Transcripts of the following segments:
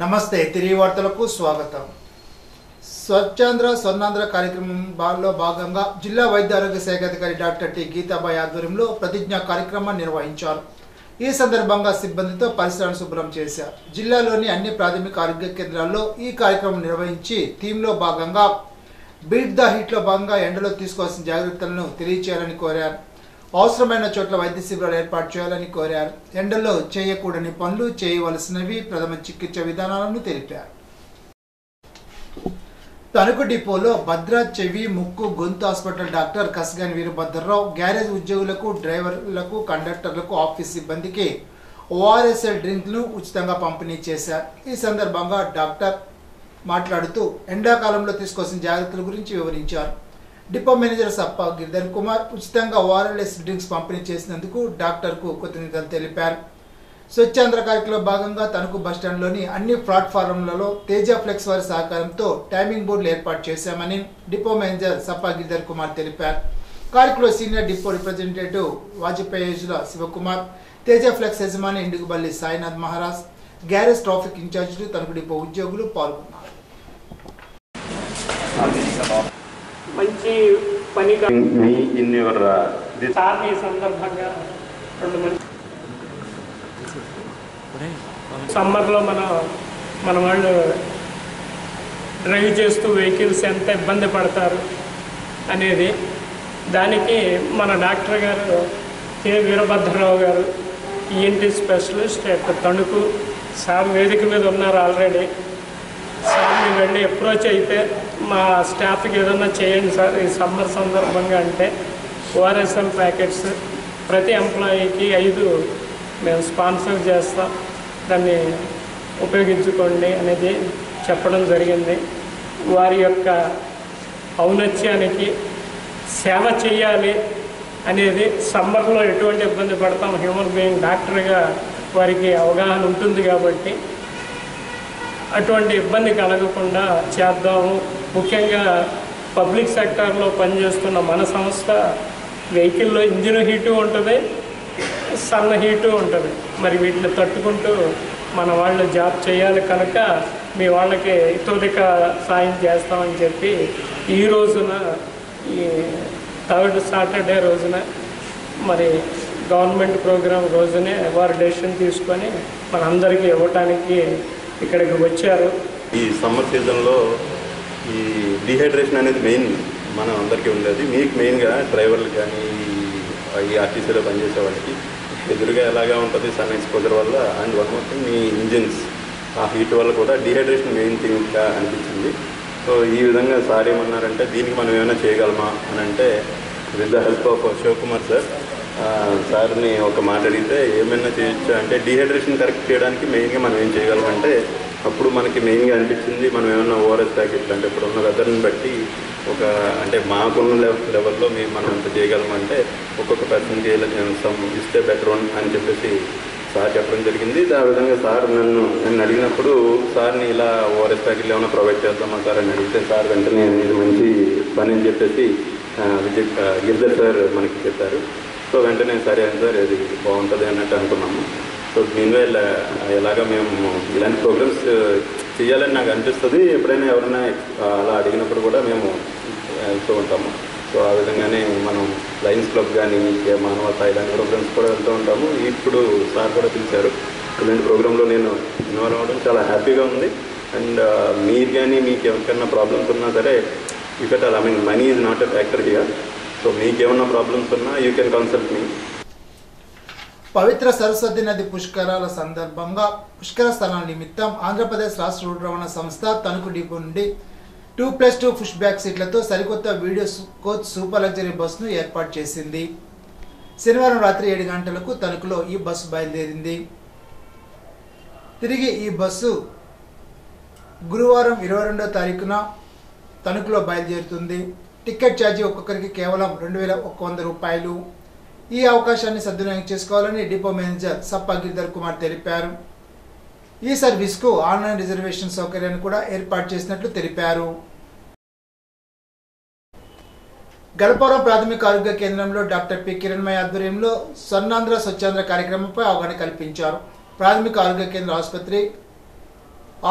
నమస్తే తిరిగి వార్తలకు స్వాగతం. స్వచ్ఛాంధ్ర స్వర్ణాంధ్ర కార్యక్రమంలో భాగంగా జిల్లా వైద్య ఆరోగ్య శాఖ అధికారి డాక్టర్ టి గీతాబాయి ఆధ్వర్యంలో ప్రతిజ్ఞా కార్యక్రమాన్ని నిర్వహించారు. ఈ సందర్భంగా సిబ్బందితో పరిసరాలను శుభ్రం చేశారు. జిల్లాలోని అన్ని ప్రాథమిక ఆరోగ్య కేంద్రాల్లో ఈ కార్యక్రమం నిర్వహించి థీమ్లో భాగంగా బీట్ ద హీట్లో భాగంగా ఎండలో తీసుకోవాల్సిన జాగ్రత్తలను తెలియచేయాలని కోరారు. అవసరమైన చోట్ల వైద్య శిబిరాలు ఏర్పాటు చేయాలని కోరారు. ఎండలో చేయకూడని పనులు, చేయవలసినవి, ప్రథమ చికిత్స విధానాలను తెలిపారు. తణుకు డిపోలో భద్ర చెవి ముక్కు గొంతు హాస్పిటల్ డాక్టర్ కస్గాని వీరభద్రరావు గ్యారేజ్ ఉద్యోగులకు, డ్రైవర్లకు, కండక్టర్లకు, ఆఫీస్ సిబ్బందికి ఓఆర్ఎస్ఎల్ డ్రింక్ను ఉచితంగా పంపిణీ చేశారు. ఈ సందర్భంగా డాక్టర్ మాట్లాడుతూ ఎండాకాలంలో తీసుకోవాల్సిన జాగ్రత్తల గురించి వివరించారు. డిపో మేనేజర్ సప్ప గిరిధర్ కుమార్ ఉచితంగా ఓఆర్ఎస్ డ్రింక్స్ పంపిణీ చేసినందుకు డాక్టర్కు కృతజ్ఞతలు తెలిపారు. స్వచ్ఛాంధ్ర కార్యక్రమంలో భాగంగా తణుకు బస్టాండ్లోని అన్ని ప్లాట్ఫారంలలో తేజ ఫ్లెక్స్ వారి సహకారంతో టైమింగ్ బోర్డులు ఏర్పాటు చేశామని డిపో మేనేజర్ సప్ప గిరిధర్ కుమార్ తెలిపారు. కార్యక్రమంలో సీనియర్ డిపో రిప్రజెంటేటివ్ వాజపేయిల శివకుమార్, తేజ ఫ్లెక్స్ యజమాని ఇండుగుబల్లి సాయినాథ్ మహారాజ్, గ్యారేజ్ ట్రాఫిక్ ఇన్ఛార్జీలు, తణుకు డిపో ఉద్యోగులు పాల్గొన్నారు. మంచి పని ఈ సందర్భంగా సమ్మర్లో మన వాళ్ళు డ్రైవ్ చేస్తూ వెహికల్స్ ఎంత ఇబ్బంది పడతారు అనేది దానికి మన డాక్టర్ గారు కె వీరభద్రరావు గారు ఈఎన్టీ స్పెషలిస్ట్ తణుకు సార్ వేదిక మీద ఉన్నారు ఆల్రెడీ. సార్ని వెళ్ళి అప్రోచ్ అయితే మా స్టాఫ్కి ఏదన్నా చేయండి సార్ ఈ సమ్మర్ సందర్భంగా అంటే ఓఆర్ఎస్ఎల్ ప్యాకెట్స్ ప్రతి ఎంప్లాయీకి 5 మేము స్పాన్సర్ చేస్తాం, దాన్ని ఉపయోగించుకోండి అనేది చెప్పడం జరిగింది. వారి యొక్క ఔన్నత్యానికి సేవ చేయాలి అనేది సమ్మర్లో ఎటువంటి ఇబ్బంది పడతాం హ్యూమన్ బీయింగ్ డాక్టర్గా వారికి అవగాహన ఉంటుంది కాబట్టి అటువంటి ఇబ్బంది కలగకుండా చేద్దాము. ముఖ్యంగా పబ్లిక్ సెక్టార్లో పనిచేస్తున్న మన సంస్థ వెహికల్లో ఇంజిన్ హీటు ఉంటుంది, సన్న హీటు ఉంటుంది. మరి వీటిని తట్టుకుంటూ మన వాళ్ళు జాబ్ చేయాలి కనుక మీ వాళ్ళకి ఇతోదిక సాయం చేస్తామని చెప్పి ఈ రోజున ఈ 3rd సాటర్డే రోజున మరి గవర్నమెంట్ ప్రోగ్రాం రోజునే వారు డెసిషన్ తీసుకొని మనందరికీ ఇవ్వటానికి ఇక్కడికి వచ్చారు. ఈ సమ్మర్ సీజన్లో ఈ డిహైడ్రేషన్ అనేది మెయిన్ మనం అందరికీ ఉండేది. మీకు మెయిన్గా డ్రైవర్లు కానీ ఈ ఆర్టీసీలో పనిచేసే వాళ్ళకి ఎదురుగా ఎలాగా ఉంటుంది సన్ ఎక్స్పోజర్ వల్ల. And one more thing, me engines ఆ హీట్ వల్ల కూడా డిహైడ్రేషన్ మెయిన్ థింగ్గా అనిపించింది. సో ఈ విధంగా సార్ ఏమన్నారంటే దీనికి మనం ఏమైనా చేయగలమా అని అంటే with the help of Shivakumar సార్ని ఒక మాట అడిగితే ఏమైనా చేయొచ్చు అంటే డిహైడ్రేషన్ కరెక్ట్ చేయడానికి మెయిన్గా మనం ఏం చేయగలమంటే అప్పుడు మనకి మెయిన్గా అనిపించింది మనం ఏమన్నా ఓఆర్ఎస్ ప్యాకెట్లు అంటే ఇప్పుడు ఉన్న వెదర్ని బట్టి ఒక అంటే మాకున్న లెవెల్లో మనం ఎంత చేయగలమంటే ఒక్కొక్క పర్సన్కి ఇస్తే బెటర్ అని చెప్పేసి సార్ చెప్పడం జరిగింది. ఆ విధంగా సార్ నన్ను అడిగినప్పుడు సార్ని ఇలా ఓఆర్ఎస్ ప్యాకెట్లు ఏమైనా ప్రొవైడ్ చేద్దామా సార్ అని అడిగితే సార్ వెంటనే ఇది మంచి పని అని చెప్పేసి గిరిధర్ సార్ మనకి చెప్పారు. సో వెంటనే సరే అని సార్ ఇది బాగుంటుంది అన్నట్టు అనుకున్నాము. సో మీన్వైల్ ఎలాగా మేము ఇలాంటి ప్రోగ్రామ్స్ చేయాలని నాకు అనిపిస్తుంది. ఎప్పుడైనా ఎవరైనా అలా అడిగినప్పుడు కూడా మేము వెళ్తూ ఉంటాము. సో ఆ విధంగానే మనం లయన్స్ క్లబ్ కానీ మానవత ఇలాంటి ప్రోగ్రామ్స్ కూడా వెళ్తూ ఉంటాము. ఇప్పుడు సార్ కూడా పిలిచారు. ఇలాంటి ప్రోగ్రాంలో నేను ఇన్వాల్వ్ అవ్వడం చాలా హ్యాపీగా ఉంది. అండ్ మీరు కానీ మీకు ఎవరికైనా ప్రాబ్లమ్స్ ఉన్నా సరే money is not a factor here. So మీకేమన్నా ప్రాబ్లమ్స్ ఉన్నా యూ కెన్ కన్సల్ట్ మీ. పవిత్ర సరస్వతి నది పుష్కరాల సందర్భంగా పుష్కర స్థలాల నిమిత్తం ఆంధ్రప్రదేశ్ రాష్ట్ర రోడ్డు రవాణా సంస్థ తణుకు డిపో నుండి 2+2 పుష్ బ్యాక్ సీట్లతో సరికొత్త వీడియో కోచ్ సూపర్ లగ్జరీ బస్సును ఏర్పాటు చేసింది. శనివారం రాత్రి 7 గంటలకు తణుకులో ఈ బస్సు బయలుదేరింది. తిరిగి ఈ బస్సు గురువారం 22వ తారీఖున తణుకులో బయలుదేరుతుంది. టికెట్ ఛార్జీ ఒక్కొక్కరికి కేవలం 2,100 రూపాయలు. ఈ అవకాశాన్ని సద్వినియోగం చేసుకోవాలని డిపో మేనేజర్ సప్ప గిరిధర్ కుమార్ తెలిపారు. ఈ సర్వీస్కు ఆన్లైన్ రిజర్వేషన్ సౌకర్యాన్ని కూడా ఏర్పాటు చేసినట్లు తెలిపారు. గల్పవరం ప్రాథమిక ఆరోగ్య కేంద్రంలో డాక్టర్ పి కిరణ్మయ ఆధ్వర్యంలో స్వర్ణాంధ్ర స్వచ్ఛాంధ్ర కార్యక్రమంపై అవగాహన కల్పించారు. ప్రాథమిక ఆరోగ్య కేంద్ర ఆసుపత్రి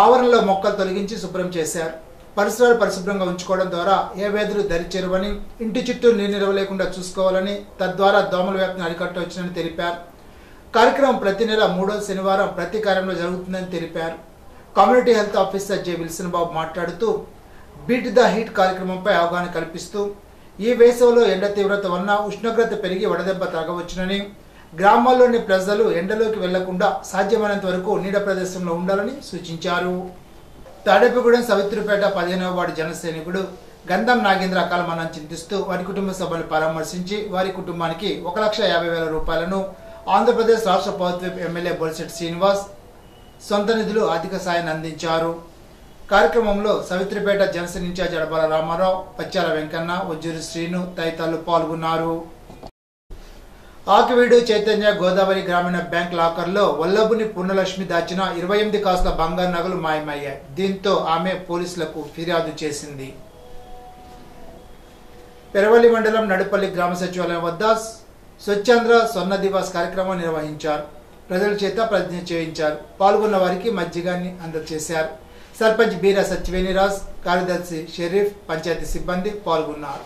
ఆవరణలో మొక్కలు తొలగించి శుభ్రం చేశారు. పరిసరాలు పరిశుభ్రంగా ఉంచుకోవడం ద్వారా ఏ వ్యాధులు దరిచేరువని, ఇంటి చుట్టూ నీరు నిల్వ లేకుండా చూసుకోవాలని, తద్వారా దోమల వ్యాప్తిని అరికట్టవచ్చునని తెలిపారు. కార్యక్రమం ప్రతి నెల 3వ శనివారం ప్రతి కార్యంలో జరుగుతుందని తెలిపారు. Community health officer J Wilson Babu మాట్లాడుతూ బీట్ ద హీట్ కార్యక్రమంపై అవగాహన కల్పిస్తూ ఈ వేసవిలో ఎండ తీవ్రత వలన ఉష్ణోగ్రత పెరిగి వడదెబ్బ తాగవచ్చునని, గ్రామాల్లోని ప్రజలు ఎండలోకి వెళ్లకుండా సాధ్యమైనంత వరకు నీడ ప్రదేశంలో ఉండాలని సూచించారు. తాడేపగూడెం సవిత్రిపేట 15వ వార్డు జనసైనికుడు గంధం నాగేంద్ర అకాల మరణం చింతిస్తూ వారి కుటుంబ సభ్యులను పరామర్శించి వారి కుటుంబానికి 1,50,000 రూపాయలను ఆంధ్రప్రదేశ్ రాష్ట్ర ప్రభుత్వ ఎమ్మెల్యే బొలిశెట్టి శ్రీనివాస్ సొంత నిధులు ఆర్థిక సాయాన్ని అందించారు. కార్యక్రమంలో సవిత్రిపేట జనసేన ఇన్ఛార్జ్ అడబాల రామారావు, పచ్చాల వెంకన్న, వజ్జూరి శ్రీను తదితరులు పాల్గొన్నారు. ఆకివీడు చైతన్య గోదావరి గ్రామీణ బ్యాంక్ లాకర్లో వల్లభుని పూర్ణలక్ష్మి దాచిన 28 కాసుల బంగారు నగలు మాయమయ్యాయి. దీంతో ఆమె పోలీసులకు ఫిర్యాదు చేసింది. పెరవల్లి మండలం నడుపల్లి గ్రామ సచివాలయం వద్ద స్వచ్ఛంద్ర స్వర్ణ దివాస్ కార్యక్రమం నిర్వహించారు. ప్రజల చేత ప్రతిజ్ఞ చేయించారు. పాల్గొన్న వారికి మజ్జిగాన్ని అందజేశారు. సర్పంచ్ బీరా సత్యవేణిరాజ్, కార్యదర్శి షరీఫ్, పంచాయతీ సిబ్బంది పాల్గొన్నారు.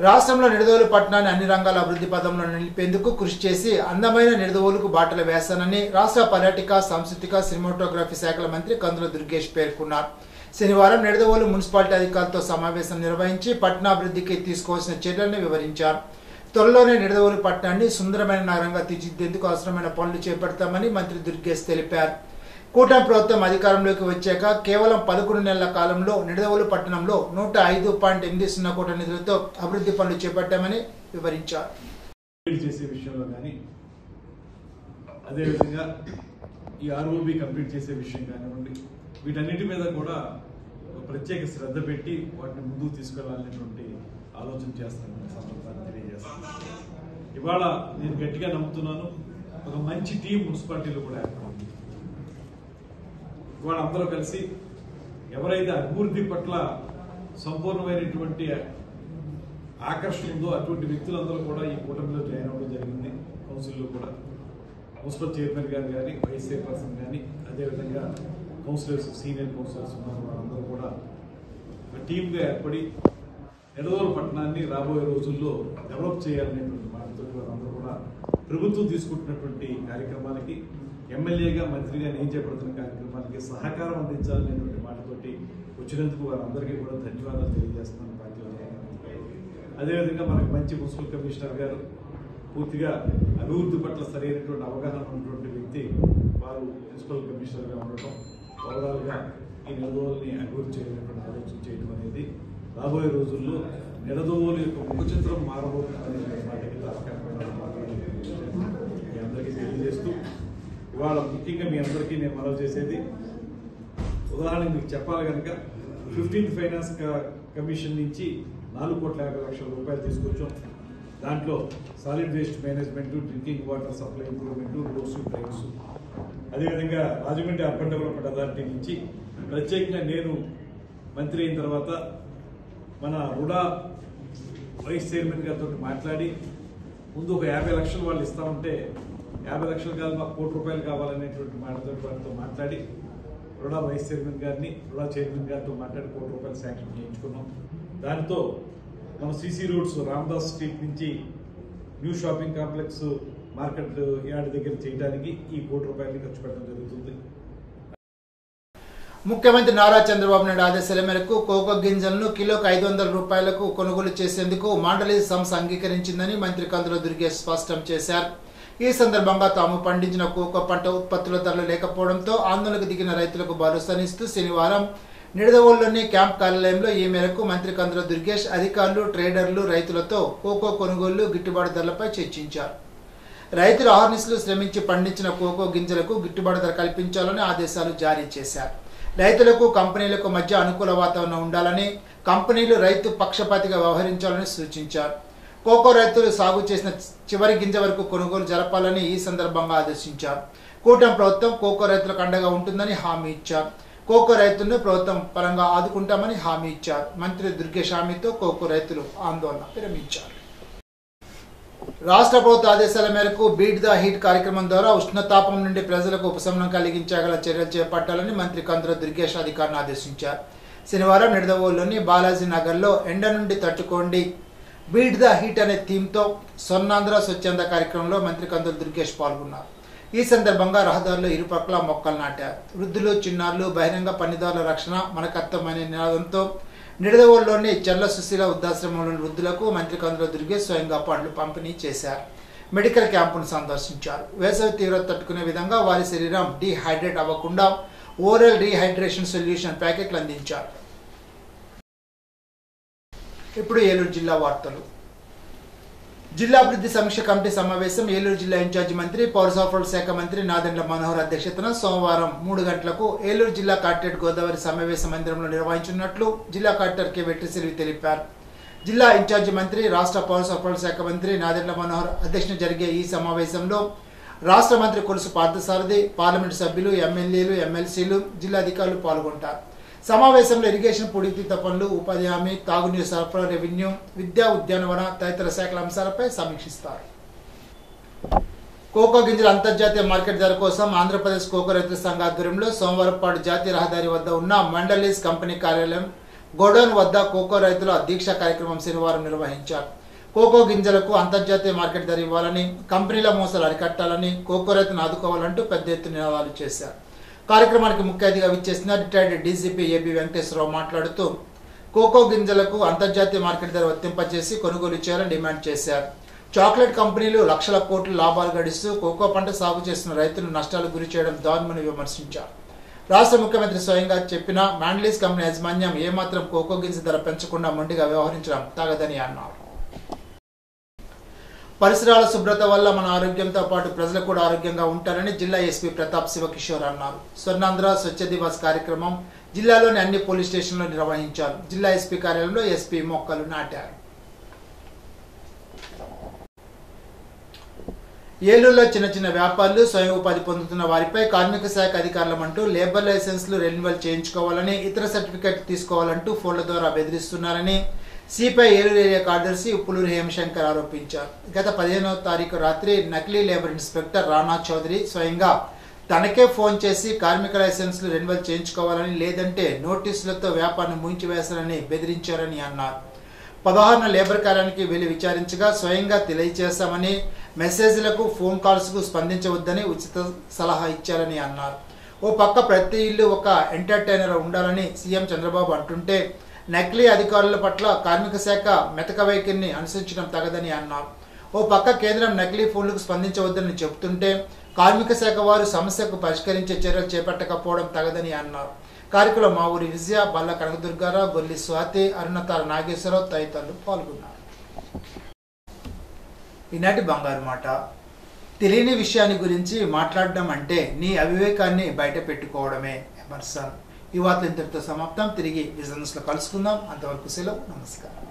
రాష్ట్రంలో నిడదవోలు పట్టణాన్ని అన్ని రంగాల అభివృద్ధి పదంలో నిలిపేందుకు కృషి చేసి అందమైన నిడదవోలుకు బాటలు వేస్తానని రాష్ట్ర పర్యాటక, సాంస్కృతిక, సినిమాటోగ్రఫీ శాఖల మంత్రి కందుల దుర్గేష్ పేర్కొన్నారు. శనివారం నిడదవోలు మున్సిపాలిటీ అధికారులతో సమావేశం నిర్వహించి పట్టణాభివృద్ధికి తీసుకోవాల్సిన చర్యలను వివరించారు. త్వరలోనే నిడదవోలు పట్టణాన్ని సుందరమైన నగరంగా తీర్చిదిద్దేందుకు అవసరమైన పనులు చేపడతామని మంత్రి దుర్గేష్ తెలిపారు. కూటమి ప్రభుత్వం అధికారంలోకి వచ్చాక కేవలం 11 నెలల కాలంలో నిడదవోలు పట్టణంలో 105.80 కోట్ల నిధులతో అభివృద్ధి పనులు చేపట్టామని వివరించారు. చేసే విషయంలో కానీ అదేవిధంగా ఈ ఆర్ఓబి కంప్లీట్ చేసే విషయం కానివ్వండి, వీటన్నిటి మీద కూడా ప్రత్యేక శ్రద్ధ పెట్టి వాటిని ముందుకు తీసుకెళ్లాలనేటువంటి ఆలోచన చేస్తానని సందర్భాన్ని తెలియజేస్తాను. ఇవాళ నేను గట్టిగా నమ్ముతున్నాను, ఒక మంచి టీం మున్సిపాలిటీలో కూడా ఏర్పడింది. ఇవాళ అందరూ కలిసి ఎవరైతే అభివృద్ధి పట్ల సంపూర్ణమైనటువంటి ఆకర్షణ ఉందో అటువంటి వ్యక్తులందరూ కూడా ఈ కూటమిలో జాయిన్ అవ్వడం జరిగింది. కౌన్సిల్లో కూడా మున్సిపల్ చైర్మన్ గారు కానీ, వైస్ చైర్పర్సన్ కానీ, అదేవిధంగా కౌన్సిలర్స్, సీనియర్ కౌన్సిలర్స్ ఉన్నారు. వాళ్ళందరూ కూడా ఒక టీమ్గా ఏర్పడి నిడదవోలు పట్టణాన్ని రాబోయే రోజుల్లో డెవలప్ చేయాలనేటువంటి మాటతో వాళ్ళందరూ కూడా ప్రభుత్వం తీసుకుంటున్నటువంటి కార్యక్రమానికి, ఎమ్మెల్యేగా, మంత్రిగా నేను చేపడుతున్న కార్యక్రమానికి సహకారం అందించాలనేటువంటి మాటతోటి వచ్చినందుకు వారందరికీ కూడా ధన్యవాదాలు తెలియజేస్తున్నాను. పార్టీలో అదేవిధంగా మనకు మంచి మున్సిపల్ కమిషనర్ గారు, పూర్తిగా అభివృద్ధి పట్ల సరైనటువంటి అవగాహన ఉన్నటువంటి వ్యక్తి వారు మున్సిపల్ కమిషనర్గా ఉండటం, ఓవరాల్గా ఈ నిడదవోలుని అభివృద్ధి చేయాలనేటువంటి ఆలోచన చేయడం అనేది రాబోయే రోజుల్లో నిడదవోలు యొక్క ముఖ చిత్రం మారబోతుందనే మాటకి మీ అందరికీ తెలియజేస్తూ, ఇవాళ ముఖ్యంగా మీ అందరికీ నేను మనవి చేసేది, ఉదాహరణకు మీకు చెప్పాలి కనుక 15th ఫైనాన్స్ కమిషన్ నుంచి 4,50,00,000 రూపాయలు తీసుకొచ్చాం. దాంట్లో solid waste management, drinking water supply improvement, roads, drains, అదేవిధంగా రాజమండ్రి అర్బన్ డెవలప్మెంట్ అథారిటీ నుంచి ప్రత్యేకంగా నేను మంత్రి అయిన తర్వాత మన రుడా వైస్ చైర్మన్ గారితో మాట్లాడి ముందు ఒక 50 లక్షలు వాళ్ళు ఇస్తా ఉంటే 50 లక్షలు కాదు మాకు 1 కోటి రూపాయలు కావాలనేటువంటి మాటతో వారితో మాట్లాడి రుడా వైస్ చైర్మన్ గారిని, రుడా చైర్మన్ గారితో మాట్లాడి 1 కోటి రూపాయలు శాంక్షన్ చేయించుకున్నాం. దాంతో మన సిసి రోడ్స్ రామదాస్ స్ట్రీట్ నుంచి new shopping complex market yard దగ్గర చేయడానికి ఈ 1 కోటి రూపాయలు ఖర్చు పెట్టడం జరుగుతుంది. ముఖ్యమంత్రి నారా చంద్రబాబు నాయుడు ఆదేశాల మేరకు కోకో గింజలను కిలోకు 500 రూపాయలకు కొనుగోలు చేసేందుకు మాండలి సంస్థ అంగీకరించిందని మంత్రి కందుల దుర్గేష్ స్పష్టం చేశారు. ఈ సందర్భంగా తాము పండించిన కోకో పంట ఉత్పత్తుల ధరలు లేకపోవడంతో ఆందోళనకు దిగిన రైతులకు భరోసానిస్తూ శనివారం నిడదవోలులోని క్యాంప్ కార్యాలయంలో ఈ మేరకు మంత్రి కందుల దుర్గేష్ అధికారులు, ట్రేడర్లు, రైతులతో కోకో కొనుగోలు, గిట్టుబాటు ధరలపై చర్చించారు. రైతులు ఆహర్నిశలు శ్రమించి పండించిన కోకో గింజలకు గిట్టుబాటు ధర కల్పించాలని ఆదేశాలు జారీ చేశారు. రైతులకు, కంపెనీలకు మధ్య అనుకూల వాతావరణం ఉండాలని, కంపెనీలు రైతు పక్షపాతిగా వ్యవహరించాలని సూచించారు. కోకో రైతులు సాగు చేసిన చివరి గింజ వరకు కొనుగోలు జరపాలని ఈ సందర్భంగా ఆదేశించారు. కూటమి ప్రభుత్వం కోకో రైతులకు అండగా ఉంటుందని హామీ ఇచ్చారు. కోకో రైతులను ప్రభుత్వం పరంగా ఆదుకుంటామని హామీ ఇచ్చారు. మంత్రి దుర్గేష్ హామీతో కోకో రైతులు ఆందోళన విరమించారు. రాష్ట్ర ప్రభుత్వ ఆదేశాల మేరకు బీట్ ద హీట్ కార్యక్రమం ద్వారా ఉష్ణతాపం నుండి ప్రజలకు ఉపశమనం కలిగించగల చర్యలు చేపట్టాలని మంత్రి కందుల దుర్గేష్ అధికారులను ఆదేశించారు. శనివారం నిడదవోలులోని బాలాజీ నగర్లో ఎండ నుండి తట్టుకోండి బీట్ ద హీట్ అనే థీమ్తో స్వర్ణాంధ్ర స్వచ్ఛంద కార్యక్రమంలో మంత్రి కందుల దుర్గేష్ పాల్గొన్నారు. ఈ సందర్భంగా రహదారుల్లో ఇరుపక్కల మొక్కలు నాటారు. వృద్ధులు, చిన్నారులు బహిరంగ పనిదారుల రక్షణ మన కర్తవ్యమనే నినాదంతో నిడదవోలులోని చెర్ల సుశీల వృద్ధాశ్రమంలోని వృద్ధులకు మంత్రి కందుల దుర్గేష్ స్వయంగా పండ్లు పంపిణీ చేశారు. మెడికల్ క్యాంపును సందర్శించారు. వేసవి తీవ్రత తట్టుకునే విధంగా వారి శరీరం డీహైడ్రేట్ అవ్వకుండా ఓరల్ రీహైడ్రేషన్ సొల్యూషన్ ప్యాకెట్లు అందించారు. ఇప్పుడు ఏలూరు జిల్లా వార్తలు. జిల్లా అభివృద్ధి సమీక్ష కమిటీ సమావేశం ఏలూరు జిల్లా ఇన్ఛార్జి మంత్రి పౌర సరఫరాల శాఖ మంత్రి నాదెండ్ల మనోహర్ అధ్యక్షతన సోమవారం 3 గంటలకు ఏలూరు జిల్లా కలెక్టరేట్ గోదావరి సమావేశ మందిరంలో నిర్వహించనున్నట్లు జిల్లా కలెక్టర్ కె వెట్రిసిల్వి తెలిపారు. జిల్లా ఇన్ఛార్జి మంత్రి రాష్ట్ర పౌర సరఫరాల శాఖ మంత్రి నాదెండ్ల మనోహర్ అధ్యక్షతన జరిగే ఈ సమావేశంలో రాష్ట్ర మంత్రి కొలుసు పార్థసారథి, పార్లమెంటు సభ్యులు, ఎమ్మెల్యేలు, ఎమ్మెల్సీలు, జిల్లా అధికారులు పాల్గొంటారు. సమావేశంలో ఇరిగేషన్, పూడికతీత పనులు, ఉపాధి హామీ, తాగునీరు సరఫరా, రెవెన్యూ, విద్యా, ఉద్యానవన తదితర శాఖల అంశాలపై సమీక్షిస్తారు. కోకో గింజల అంతర్జాతీయ మార్కెట్ ధర కోసం ఆంధ్రప్రదేశ్ కోకో రైతుల సంఘ ఆధ్వర్యంలో సోమవారం పాటు జాతీయ రహదారి వద్ద ఉన్న మండలీస్ కంపెనీ కార్యాలయం గోడౌన్ వద్ద కోకో రైతుల దీక్ష కార్యక్రమం శనివారం నిర్వహించారు. కోకో గింజలకు అంతర్జాతీయ మార్కెట్ ధర ఇవ్వాలని, కంపెనీల మోసాలు అరికట్టాలని, కోకో రైతులను ఆదుకోవాలంటూ పెద్ద ఎత్తున నినాదాలు చేశారు. కార్యక్రమానికి ముఖ్య అతిథిగా విచ్చేసిన రిటైర్డ్ డీజీపీ ఏబీ వెంకటేశ్వరరావు మాట్లాడుతూ కోకో గింజలకు అంతర్జాతీయ మార్కెట్ ధర వర్తింపజేసి కొనుగోలు చేయాలని డిమాండ్ చేశారు. చాక్లెట్ కంపెనీలు లక్షల కోట్ల లాభాలు గడిస్తూ కోకో పంట సాగు చేస్తున్న రైతులను నష్టాలకు గురి చేయడం దారుణమని విమర్శించారు. రాష్ట్ర ముఖ్యమంత్రి స్వయంగా చెప్పిన మాండలీస్ కంపెనీ యాజమాన్యం ఏమాత్రం కోకో గింజ ధర పెంచకుండా మొండిగా వ్యవహరించడం తగదని అన్నారు. పరిసరాల శుభ్రత వల్ల మన ఆరోగ్యంతో పాటు ప్రజలు కూడా ఆరోగ్యంగా ఉంటారని జిల్లా ఎస్పీ ప్రతాప్ శివకిషోర్ అన్నారు. స్వర్ణాంధ్ర స్వచ్ఛ దివస్ కార్యక్రమం జిల్లాలోని అన్ని పోలీస్ స్టేషన్లో నిర్వహించారు. జిల్లా ఎస్పీ కార్యాలయంలో ఎస్పీ మొక్కలు నాటారు. ఏలూరులో చిన్న వ్యాపారులు, స్వయం ఉపాధి పొందుతున్న వారిపై కార్మిక శాఖ అధికారులమంటూ లేబర్ లైసెన్స్లు రెన్యువల్ చేయించుకోవాలని, ఇతర సర్టిఫికెట్ తీసుకోవాలంటూ ఫోన్ల ద్వారా బెదిరిస్తున్నారని సిపిఐ ఏలూరు ఏరియా కార్యదర్శి ఉప్పులూరు హేమశంకర్ ఆరోపించారు. గత 15వ తారీఖు రాత్రి నకిలీ లేబర్ ఇన్స్పెక్టర్ రానా చౌదరి స్వయంగా తనకే ఫోన్ చేసి కార్మిక లైసెన్స్లు రెన్యువల్ చేయించుకోవాలని, లేదంటే నోటీసులతో వ్యాపారాన్ని మూయించివేశారని బెదిరించారని అన్నారు. 16న లేబర్ కార్యాలయానికి వెళ్లి విచారించగా స్వయంగా తెలియజేశామని, మెసేజ్లకు, ఫోన్ కాల్స్కు స్పందించవద్దని ఉచిత సలహా ఇచ్చారని అన్నారు. ఓ పక్క ప్రతి ఇల్లు ఒక ఎంటర్టైనర్ ఉండాలని సీఎం చంద్రబాబు అంటుంటే నకిలీ అధికారుల పట్ల కార్మిక శాఖ మెతక వైఖరిని అనుసరించడం తగదని అన్నారు. ఓ పక్క కేంద్రం నకిలీ ఫోన్లకు స్పందించవద్దని చెబుతుంటే కార్మిక శాఖ వారు సమస్యకు పరిష్కరించే చర్యలు చేపట్టకపోవడం తగదని అన్నారు. కార్యక్రమంలో మా ఊరి విజయ, బల్ల కనకదుర్గారావు, గొల్లి స్వాతి, అరుణతార నాగేశ్వరరావు తదితరులు పాల్గొన్నారు. ఈనాటి బంగారు మాట. తెలియని విషయాన్ని గురించి మాట్లాడడం అంటే నీ అవివేకాన్ని బయట పెట్టుకోవడమే. ఎమర్సన్. ఈ వార్తలు ఇంతటితో సమాప్తం. తిరిగి విజన్స్ లో కలుసుకుందాం. అంతవరకు సెలవు. నమస్కారం.